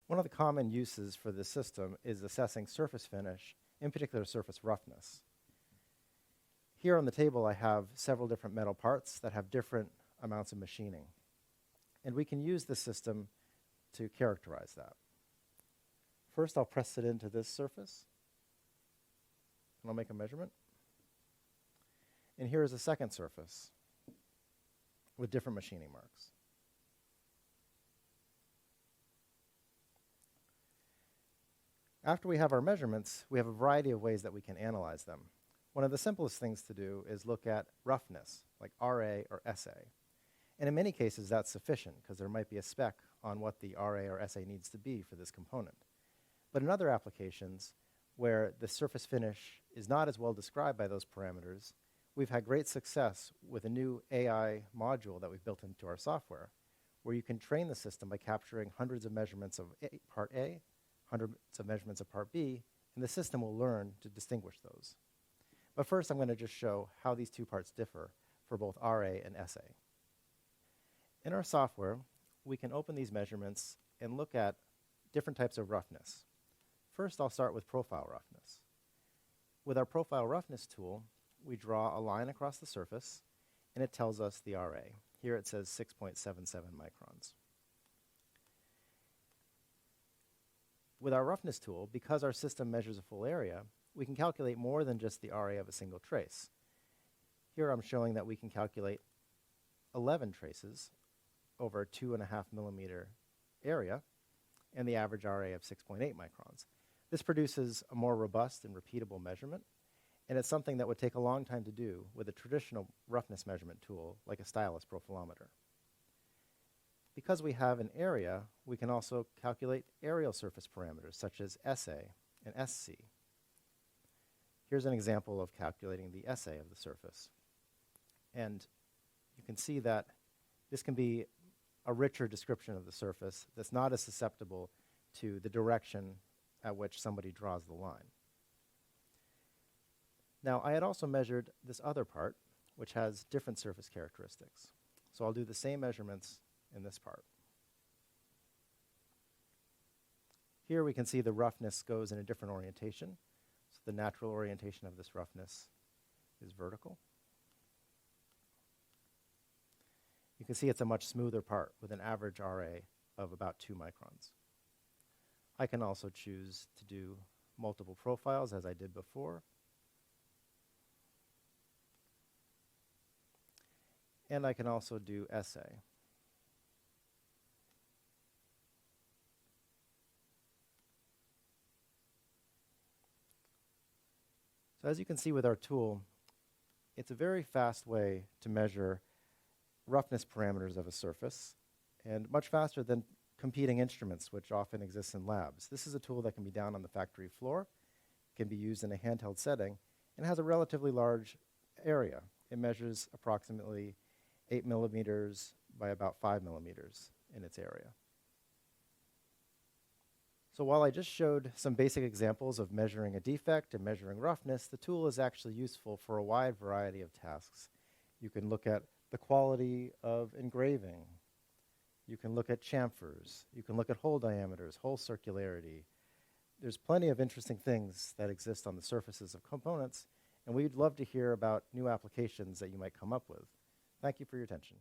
One of the common uses for this system is assessing surface finish, in particular surface roughness. Here on the table I have several different metal parts that have different amounts of machining. And we can use this system to characterize that. First I'll press it into this surface, and I'll make a measurement. And here is a second surface with different machining marks. After we have our measurements, we have a variety of ways that we can analyze them. One of the simplest things to do is look at roughness, like RA or SA. And in many cases, that's sufficient, because there might be a spec on what the RA or SA needs to be for this component. But in other applications, where the surface finish is not as well described by those parameters, we've had great success with a new AI module that we've built into our software, where you can train the system by capturing hundreds of measurements of part A, hundreds of measurements of part B, and the system will learn to distinguish those. But first, I'm going to just show how these two parts differ for both RA and SA. In our software, we can open these measurements and look at different types of roughness. First, I'll start with profile roughness. With our profile roughness tool, we draw a line across the surface, and it tells us the RA. Here it says 6.77 microns. With our roughness tool, because our system measures a full area, we can calculate more than just the RA of a single trace. Here I'm showing that we can calculate 11 traces over a 2.5 millimeter area, and the average RA of 6.8 microns. This produces a more robust and repeatable measurement, and it's something that would take a long time to do with a traditional roughness measurement tool like a stylus profilometer. Because we have an area, we can also calculate aerial surface parameters such as SA and SC. Here's an example of calculating the SA of the surface. And you can see that this can be a richer description of the surface that's not as susceptible to the direction at which somebody draws the line. Now, I had also measured this other part, which has different surface characteristics. So I'll do the same measurements in this part. Here we can see the roughness goes in a different orientation. So the natural orientation of this roughness is vertical. You can see it's a much smoother part with an average RA of about 2 microns. I can also choose to do multiple profiles as I did before. And I can also do SA. So as you can see with our tool, it's a very fast way to measure roughness parameters of a surface, and much faster than competing instruments, which often exist in labs. This is a tool that can be down on the factory floor, can be used in a handheld setting, and has a relatively large area. It measures approximately 8 millimeters by about 5 millimeters in its area. So while I just showed some basic examples of measuring a defect and measuring roughness, the tool is actually useful for a wide variety of tasks. You can look at the quality of engraving. You can look at chamfers. You can look at hole diameters, hole circularity. There's plenty of interesting things that exist on the surfaces of components, and we'd love to hear about new applications that you might come up with. Thank you for your attention.